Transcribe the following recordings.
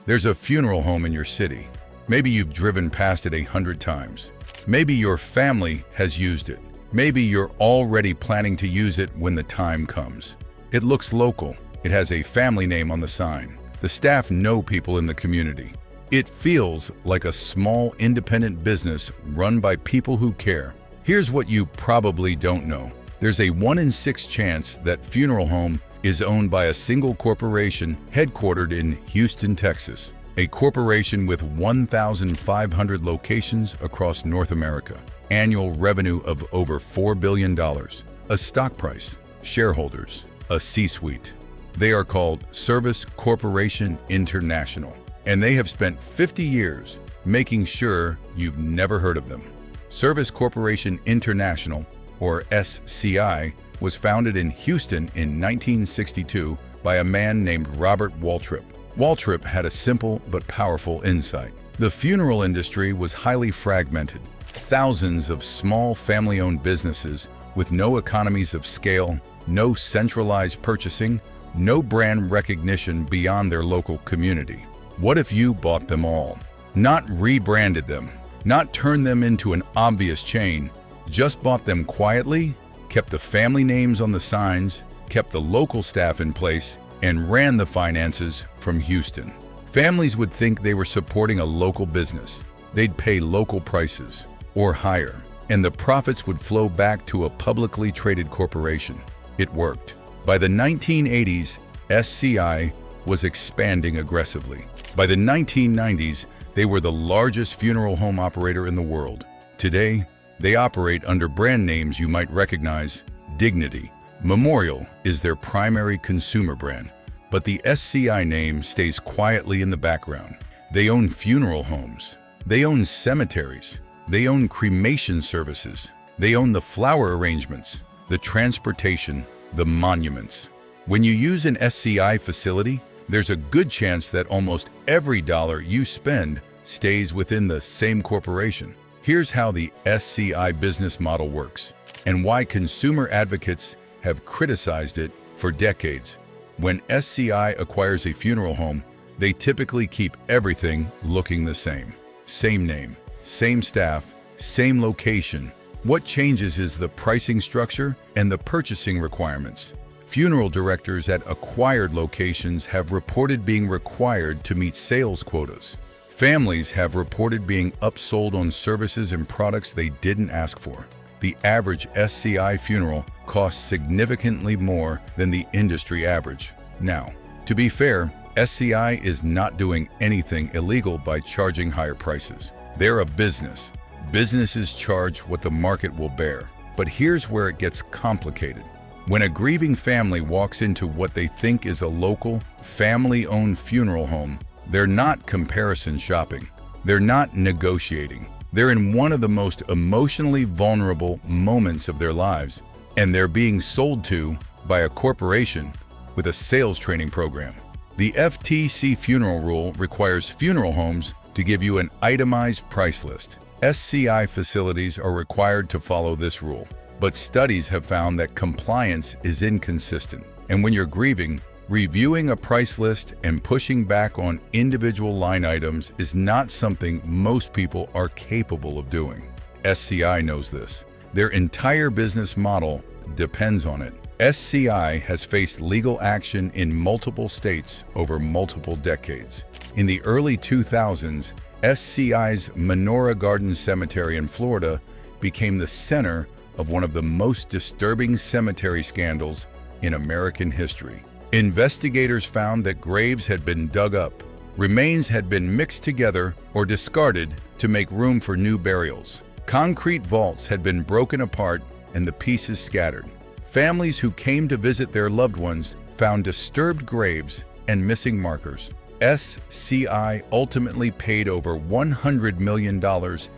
There's a funeral home in your city. Maybe you've driven past it 100 times. Maybe your family has used it. Maybe you're already planning to use it when the time comes. It looks local. It has a family name on the sign. The staff know people in the community. It feels like a small independent business run by people who care. Here's what you probably don't know. There's a 1 in 6 chance that funeral home is owned by a single corporation headquartered in Houston, Texas, a corporation with 1,500 locations across North America, annual revenue of over $4 billion, a stock price, shareholders, a C-suite. They are called Service Corporation International, and they have spent 50 years making sure you've never heard of them. Service Corporation International, or SCI, was founded in Houston in 1962 by a man named Robert Waltrip. Waltrip had a simple but powerful insight. The funeral industry was highly fragmented. Thousands of small family-owned businesses with no economies of scale, no centralized purchasing, no brand recognition beyond their local community. What if you bought them all? Not rebranded them, not turned them into an obvious chain, just bought them quietly, kept the family names on the signs, kept the local staff in place, and ran the finances from Houston. Families would think they were supporting a local business. They'd pay local prices, or higher, and the profits would flow back to a publicly traded corporation. It worked. By the 1980s, SCI was expanding aggressively. By the 1990s, they were the largest funeral home operator in the world. Today, they operate under brand names you might recognize. Dignity, Memorial is their primary consumer brand, but the SCI name stays quietly in the background. They own funeral homes. They own cemeteries. They own cremation services. They own the flower arrangements, the transportation, the monuments. When you use an SCI facility, there's a good chance that almost every dollar you spend stays within the same corporation. Here's how the SCI business model works and why consumer advocates have criticized it for decades. When SCI acquires a funeral home, they typically keep everything looking the same. Same name, same staff, same location. What changes is the pricing structure and the purchasing requirements. Funeral directors at acquired locations have reported being required to meet sales quotas. Families have reported being upsold on services and products they didn't ask for. The average SCI funeral costs significantly more than the industry average. Now, to be fair, SCI is not doing anything illegal by charging higher prices. They're a business. Businesses charge what the market will bear. But here's where it gets complicated. When a grieving family walks into what they think is a local, family-owned funeral home, they're not comparison shopping. They're not negotiating. They're in one of the most emotionally vulnerable moments of their lives, and they're being sold to by a corporation with a sales training program. The FTC funeral rule requires funeral homes to give you an itemized price list. SCI facilities are required to follow this rule, but studies have found that compliance is inconsistent. And when you're grieving, reviewing a price list and pushing back on individual line items is not something most people are capable of doing. SCI knows this. Their entire business model depends on it. SCI has faced legal action in multiple states over multiple decades. In the early 2000s, SCI's Menorah Garden Cemetery in Florida became the center of one of the most disturbing cemetery scandals in American history. Investigators found that graves had been dug up, remains had been mixed together or discarded to make room for new burials. Concrete vaults had been broken apart and the pieces scattered. Families who came to visit their loved ones found disturbed graves and missing markers. SCI ultimately paid over $100 million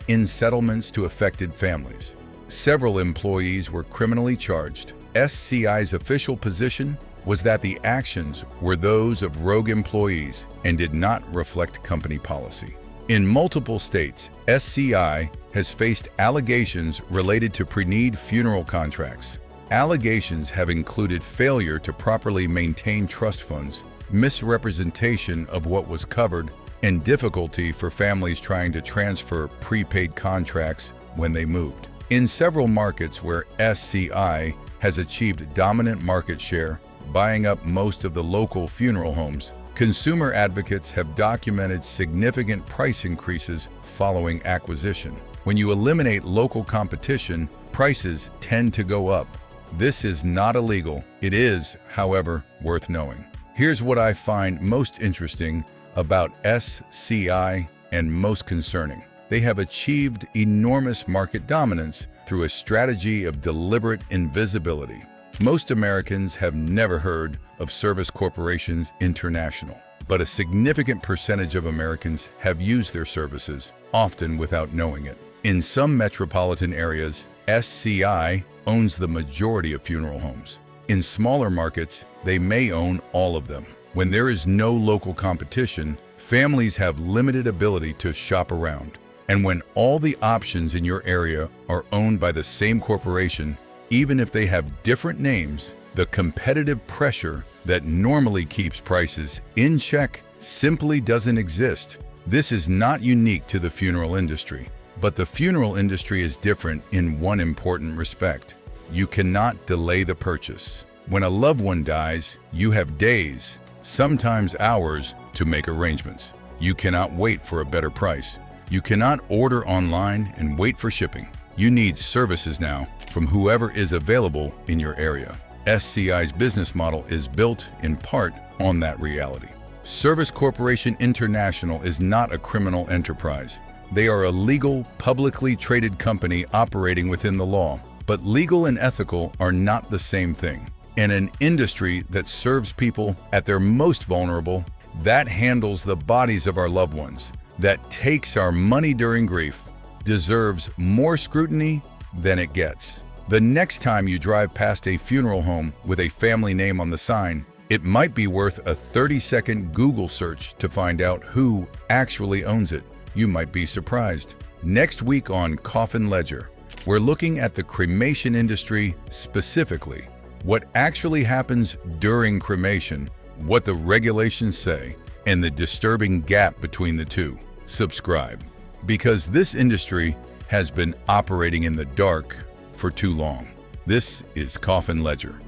in settlements to affected families. Several employees were criminally charged. SCI's official position was that the actions were those of rogue employees and did not reflect company policy. In multiple states, SCI has faced allegations related to pre-need funeral contracts. Allegations have included failure to properly maintain trust funds, misrepresentation of what was covered, and difficulty for families trying to transfer prepaid contracts when they moved. In several markets where SCI has achieved dominant market share, buying up most of the local funeral homes, consumer advocates have documented significant price increases following acquisition. When you eliminate local competition, prices tend to go up. This is not illegal. It is, however, worth knowing. Here's what I find most interesting about SCI and most concerning. They have achieved enormous market dominance through a strategy of deliberate invisibility. Most Americans have never heard of Service Corporations International, but a significant percentage of Americans have used their services, often without knowing it. In some metropolitan areas, SCI owns the majority of funeral homes. In smaller markets, they may own all of them. When there is no local competition, families have limited ability to shop around. And when all the options in your area are owned by the same corporation, even if they have different names, the competitive pressure that normally keeps prices in check simply doesn't exist. This is not unique to the funeral industry, but the funeral industry is different in one important respect. You cannot delay the purchase. When a loved one dies, you have days, sometimes hours, to make arrangements. You cannot wait for a better price. You cannot order online and wait for shipping. You need services now from whoever is available in your area. SCI's business model is built in part on that reality. Service Corporation International is not a criminal enterprise. They are a legal, publicly traded company operating within the law. But legal and ethical are not the same thing. In an industry that serves people at their most vulnerable, that handles the bodies of our loved ones, that takes our money during grief, deserves more scrutiny than it gets. The next time you drive past a funeral home with a family name on the sign, it might be worth a 30-second Google search to find out who actually owns it. You might be surprised. Next week on Coffin Ledger, we're looking at the cremation industry specifically, what actually happens during cremation, what the regulations say, and the disturbing gap between the two. Subscribe, because this industry has been operating in the dark for too long. This is Coffin Ledger.